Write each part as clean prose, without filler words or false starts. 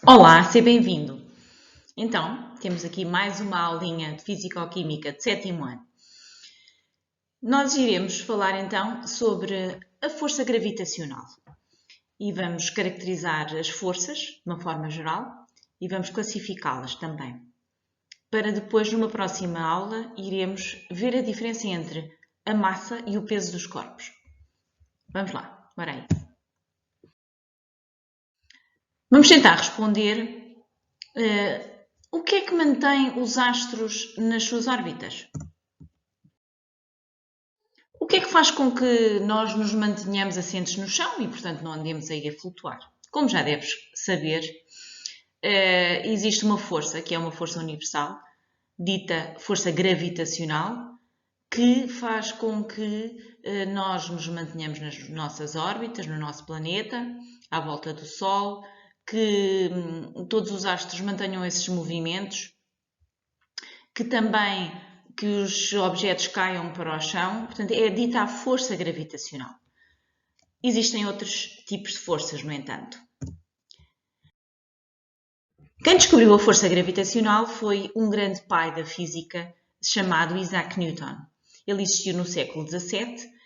Olá, seja bem-vindo. Então, temos aqui mais uma aulinha de Físico-Química de sétimo ano. Nós iremos falar então sobre a força gravitacional e vamos caracterizar as forças de uma forma geral e vamos classificá-las também. Para depois, numa próxima aula, iremos ver a diferença entre a massa e o peso dos corpos. Vamos lá, bora aí. Vamos tentar responder o que é que mantém os astros nas suas órbitas? O que é que faz com que nós nos mantenhamos assentes no chão e, portanto, não andemos aí a flutuar? Como já deves saber, existe uma força, que é uma força universal, dita força gravitacional, que faz com que nós nos mantenhamos nas nossas órbitas, no nosso planeta, à volta do Sol, que todos os astros mantenham esses movimentos, que também que os objetos caiam para o chão, portanto, é dita a força gravitacional. Existem outros tipos de forças, no entanto. Quem descobriu a força gravitacional foi um grande pai da física chamado Isaac Newton. Ele existiu no século XVII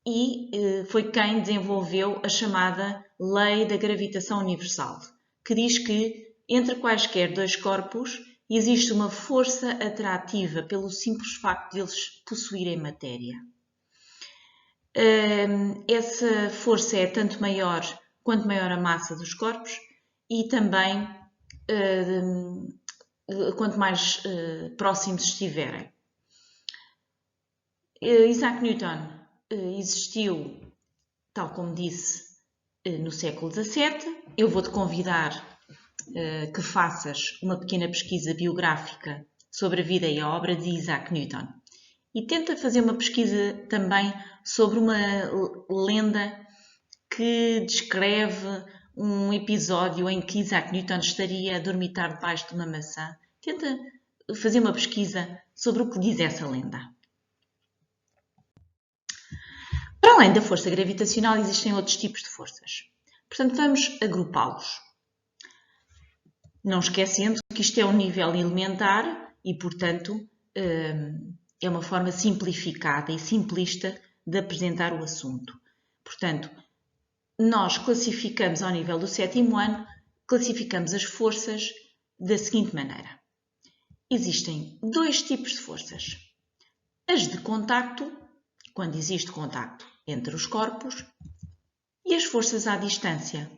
e foi quem desenvolveu a chamada Lei da Gravitação Universal, que diz que entre quaisquer dois corpos existe uma força atrativa pelo simples facto de eles possuírem matéria. Essa força é tanto maior quanto maior a massa dos corpos e também quanto mais próximos estiverem. Isaac Newton existiu, tal como disse, no século XVII. Eu vou-te convidar que faças uma pequena pesquisa biográfica sobre a vida e a obra de Isaac Newton. E tenta fazer uma pesquisa também sobre uma lenda que descreve um episódio em que Isaac Newton estaria a dormitar debaixo de uma maçã. Tenta fazer uma pesquisa sobre o que diz essa lenda. Para além da força gravitacional, existem outros tipos de forças. Portanto, vamos agrupá-los. Não esquecendo que isto é um nível elementar e, portanto, é uma forma simplificada e simplista de apresentar o assunto. Portanto, nós classificamos ao nível do sétimo ano, classificamos as forças da seguinte maneira. Existem dois tipos de forças. As de contacto, quando existe contacto entre os corpos, e as forças à distância,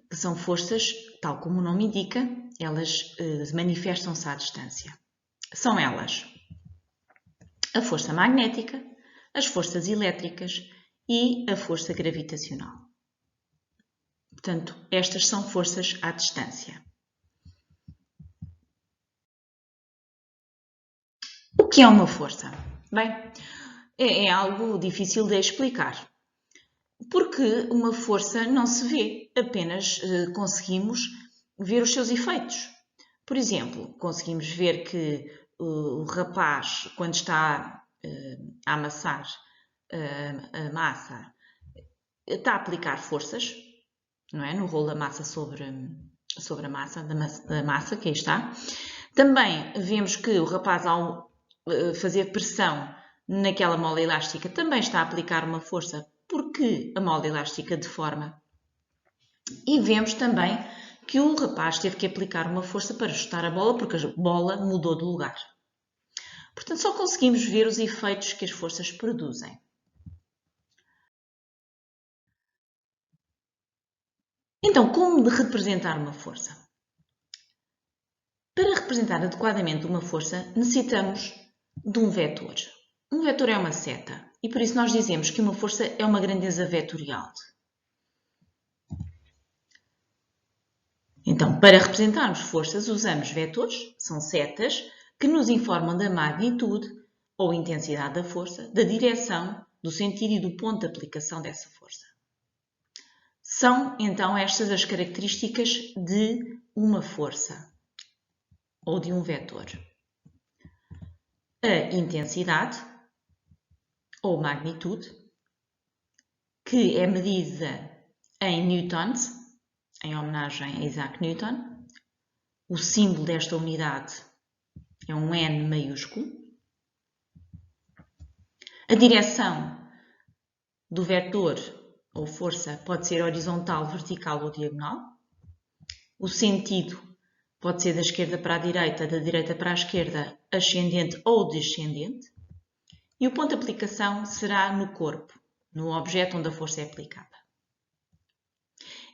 que são forças, tal como o nome indica, elas manifestam-se à distância. São elas a força magnética, as forças elétricas e a força gravitacional. Portanto, estas são forças à distância. O que é uma força? Bem, é algo difícil de explicar. Porque uma força não se vê, apenas conseguimos ver os seus efeitos. Por exemplo, conseguimos ver que o rapaz, quando está a amassar a massa, está a aplicar forças, não é? No rolo da massa sobre a massa, da massa, que aí está. Também vemos que o rapaz, ao fazer pressão naquela mola elástica, também está a aplicar uma força porque a mola elástica deforma. E vemos também que o rapaz teve que aplicar uma força para ajustar a bola porque a bola mudou de lugar. Portanto, só conseguimos ver os efeitos que as forças produzem. Então, como representar uma força? Para representar adequadamente uma força, necessitamos de um vetor. Um vetor é uma seta e por isso nós dizemos que uma força é uma grandeza vetorial. Então, para representarmos forças, usamos vetores, são setas, que nos informam da magnitude ou intensidade da força, da direção, do sentido e do ponto de aplicação dessa força. São, então, estas as características de uma força ou de um vetor. A intensidade ou magnitude, que é medida em newtons, em homenagem a Isaac Newton. O símbolo desta unidade é um N maiúsculo. A direção do vetor ou força pode ser horizontal, vertical ou diagonal. O sentido pode ser da esquerda para a direita, da direita para a esquerda, ascendente ou descendente. E o ponto de aplicação será no corpo, no objeto onde a força é aplicada.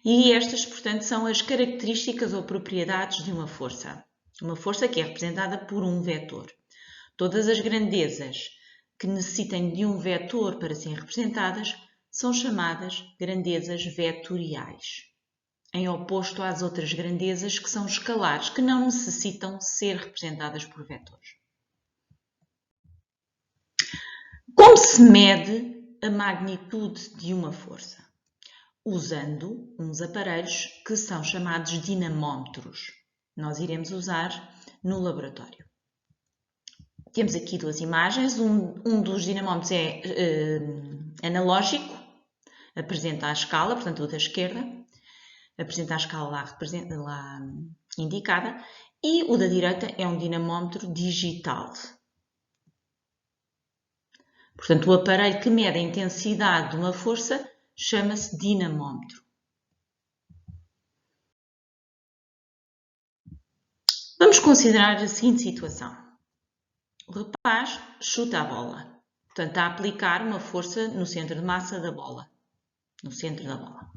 E estas, portanto, são as características ou propriedades de uma força. Uma força que é representada por um vetor. Todas as grandezas que necessitem de um vetor para serem representadas são chamadas grandezas vetoriais, em oposto às outras grandezas que são escalares, que não necessitam ser representadas por vetores. Como se mede a magnitude de uma força? Usando uns aparelhos que são chamados dinamómetros. Nós iremos usar no laboratório. Temos aqui duas imagens. Um dos dinamómetros é analógico, apresenta a escala, portanto o da esquerda, apresenta a escala lá indicada, e o da direita é um dinamómetro digital. Portanto, o aparelho que mede a intensidade de uma força chama-se dinamómetro. Vamos considerar a seguinte situação. O rapaz chuta a bola. Portanto, está a aplicar uma força no centro de massa da bola. No centro da bola.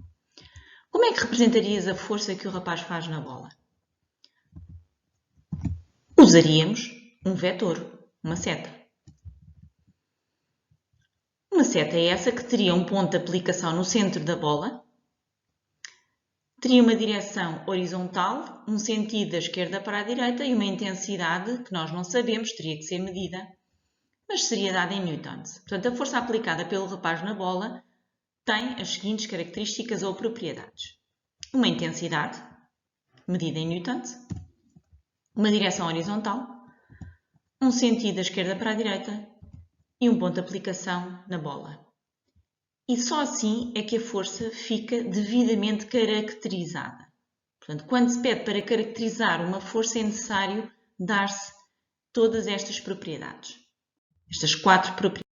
Como é que representarias a força que o rapaz faz na bola? Usaríamos um vetor, uma seta. Uma seta é essa que teria um ponto de aplicação no centro da bola, teria uma direção horizontal, um sentido da esquerda para a direita e uma intensidade que nós não sabemos, teria que ser medida, mas seria dada em newtons. Portanto, a força aplicada pelo rapaz na bola tem as seguintes características ou propriedades. Uma intensidade, medida em newtons, uma direção horizontal, um sentido da esquerda para a direita e um ponto de aplicação na bola. E só assim é que a força fica devidamente caracterizada. Portanto, quando se pede para caracterizar uma força é necessário dar-se todas estas propriedades. Estas 4 propriedades.